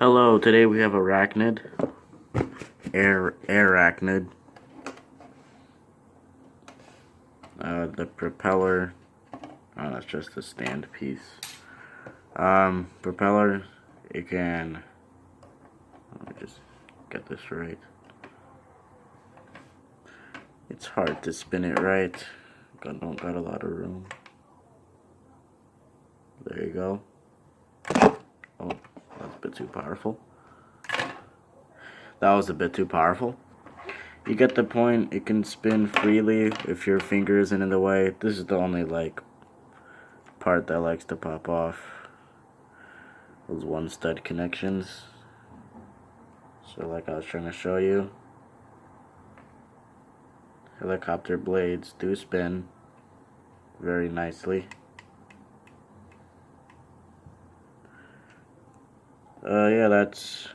Hello, today we have Airachnid. Airachnid. The propeller. Oh, that's just a stand piece. Propeller, it can. Let me just get this right. It's hard to spin it right. Don't got a lot of room. There you go. Oh, that's a bit too powerful. That was a bit too powerful. You get the point. It can spin freely if your finger isn't in the way. This is the only part that likes to pop off. Those one stud connections. So like I was trying to show you, helicopter blades do spin very nicely. Yeah, that's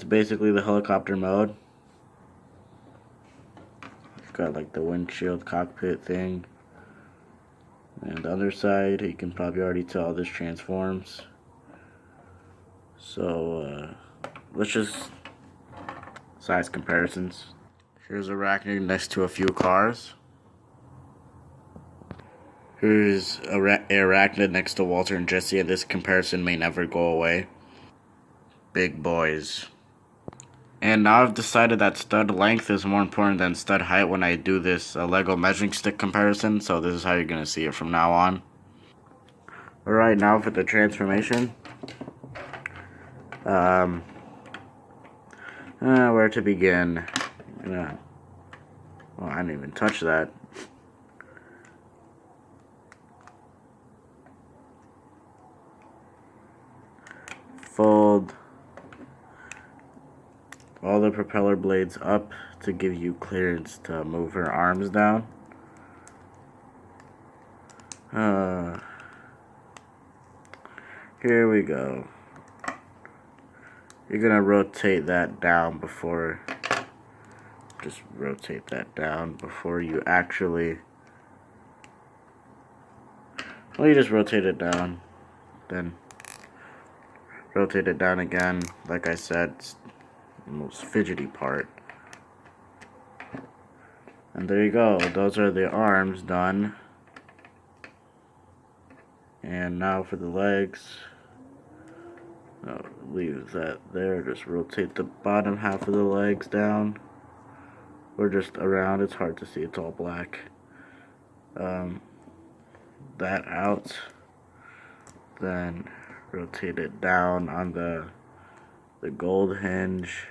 basically the helicopter mode. It's got like the windshield cockpit thing. And the other side, you can probably already tell this transforms. So let's just size comparisons. Here's Airachnid next to a few cars. Here's Airachnid next to Walter and Jesse, and this comparison may never go away. Big boys. And now I've decided that stud length is more important than stud height when I do this Lego measuring stick comparison, so this is how you're going to see it from now on. Alright, now for the transformation. Where to begin? Well, I didn't even touch that. Fold all the propeller blades up to give you clearance to move her arms down. Here we go. You're gonna rotate that down before, just rotate that down before you actually, well, you just rotate it down, then rotate it down again. Like I said, it's the most fidgety part. And there you go, those are the arms done. And now for the legs. No, leave that there, just rotate the bottom half of the legs down, or just around. It's hard to see, it's all black. That out, then rotate it down on the gold hinge.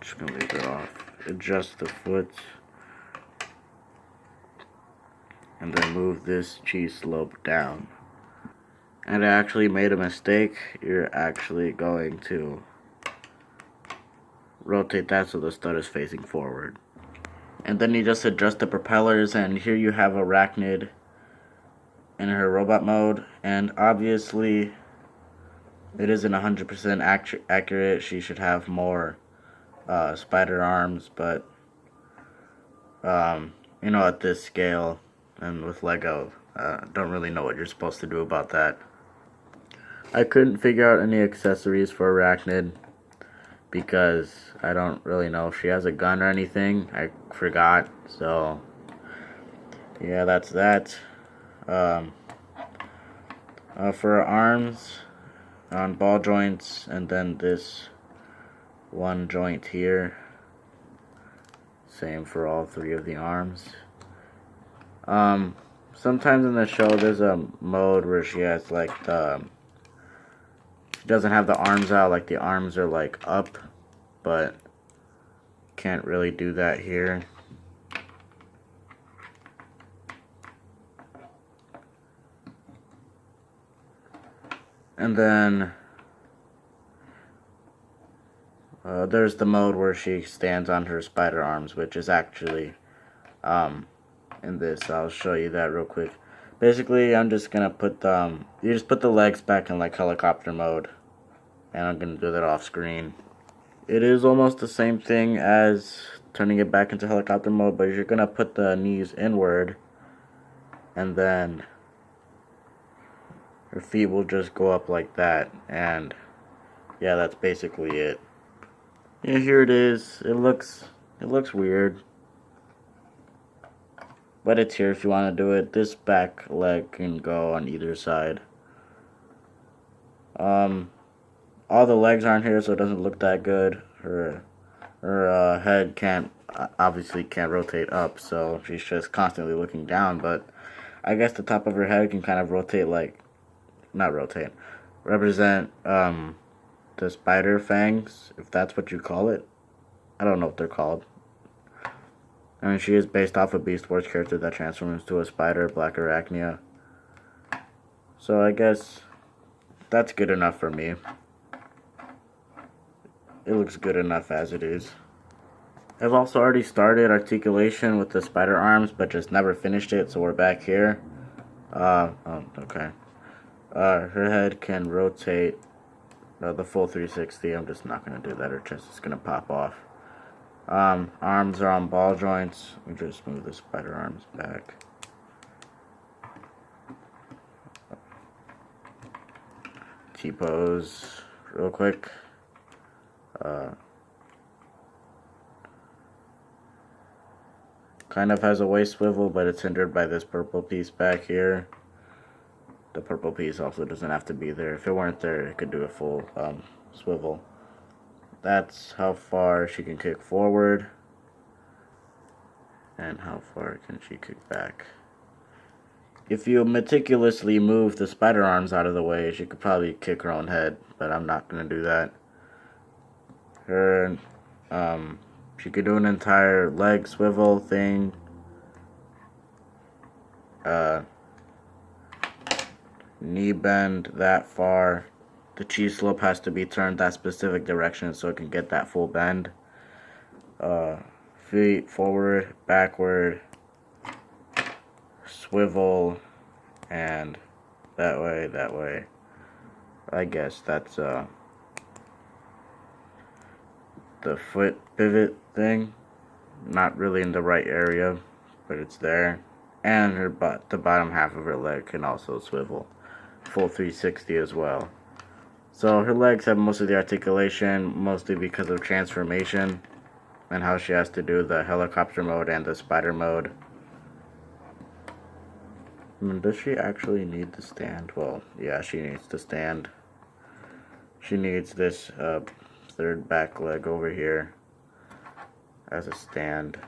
Just gonna leave it off. Adjust the foot, and then move this cheese slope down. And I actually made a mistake. You're actually going to rotate that so the stud is facing forward. And then you just adjust the propellers, and here you have Airachnid in her robot mode. And obviously, it isn't 100% accurate. She should have more spider arms, but you know, at this scale and with Lego, don't really know what you're supposed to do about that. I couldn't figure out any accessories for Airachnid because I don't really know if she has a gun or anything. I forgot, so yeah, that's that. For her arms, on ball joints, and then this one joint here, same for all three of the arms. Sometimes in the show there's a mode where she has like she doesn't have the arms out, like the arms are like up, but can't really do that here. And then there's the mode where she stands on her spider arms, which is actually in this. I'll show you that real quick. Basically, I'm just gonna put you just put the legs back in like helicopter mode, and I'm gonna do that off screen. It is almost the same thing as turning it back into helicopter mode, but you're gonna put the knees inward, and then her feet will just go up like that, and yeah, that's basically it. Yeah, here it is. It looks weird, but it's here if you want to do it. This back leg can go on either side. All the legs aren't here, so it doesn't look that good. Her head obviously can't rotate up, so she's just constantly looking down. But I guess the top of her head can kind of rotate, like, not rotate, represent the spider fangs, if that's what you call it. I don't know what they're called. I mean, she is based off a Beast Wars character that transforms into a spider, Black Airachnid. So I guess that's good enough for me. It looks good enough as it is. I've also already started articulation with the spider arms, but just never finished it, so we're back here. Okay. Her head can rotate the full 360. I'm just not going to do that. Her chest is going to pop off. Arms are on ball joints. Let me just move the spider arms back. T-pose real quick. Kind of has a waist swivel, but it's hindered by this purple piece back here. The purple piece also doesn't have to be there. If it weren't there, it could do a full swivel. That's how far she can kick forward. And how far can she kick back. If you meticulously move the spider arms out of the way, she could probably kick her own head, but I'm not going to do that. She could do an entire leg swivel thing. Knee bend that far. The cheese slope has to be turned that specific direction so it can get that full bend. Feet forward, backward, swivel, and that way. I guess that's the foot pivot thing. Not really in the right area, but it's there. And the bottom half of her leg can also swivel. Full 360 as well. So her legs have most of the articulation, mostly because of transformation and how she has to do the helicopter mode and the spider mode. Does she actually need to stand? Well, yeah, she needs to stand. She needs this third back leg over here as a stand.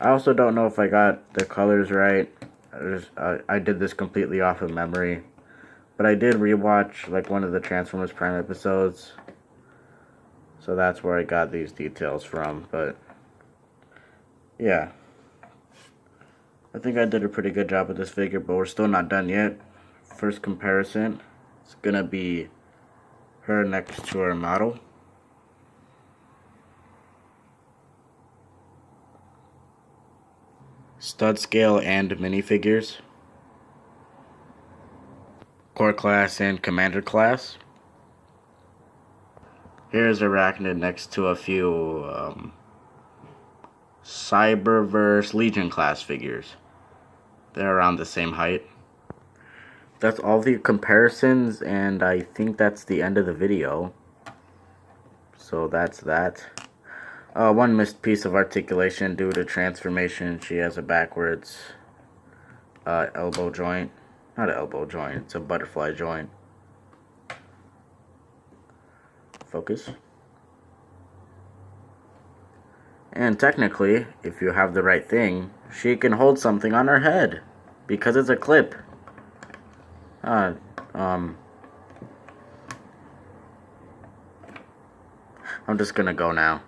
I also don't know if I got the colors right. I did this completely off of memory. But I did rewatch like one of the Transformers Prime episodes. So that's where I got these details from. But yeah. I think I did a pretty good job with this figure, but we're still not done yet. First comparison is gonna be her next to her model. Stud scale and minifigures. Core class and commander class. Here's Airachnid next to a few Cyberverse Legion class figures. They're around the same height. That's all the comparisons, and I think that's the end of the video. So that's that. One missed piece of articulation due to transformation. She has a backwards elbow joint. Not an elbow joint, it's a butterfly joint. Focus. And technically, if you have the right thing, she can hold something on her head because it's a clip. I'm just gonna go now.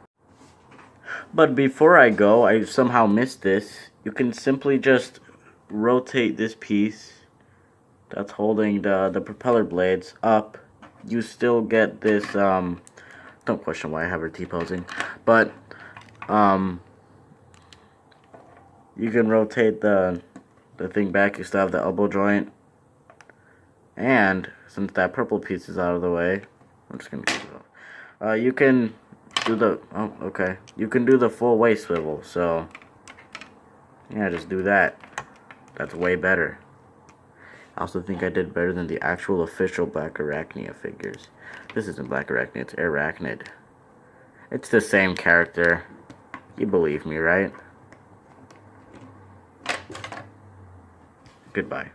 But before I go, I somehow missed this. You can simply just rotate this piece that's holding the propeller blades up. You still get this, don't question why I have her T-posing, but, you can rotate the thing back. You still have the elbow joint, and since that purple piece is out of the way, I'm just gonna keep it off. You can do you can do the full waist swivel, so, yeah, just do that. That's way better. I also think I did better than the actual official Black Arachnia figures. This isn't Black Arachnid, it's Airachnid. It's the same character. You believe me, right? Goodbye.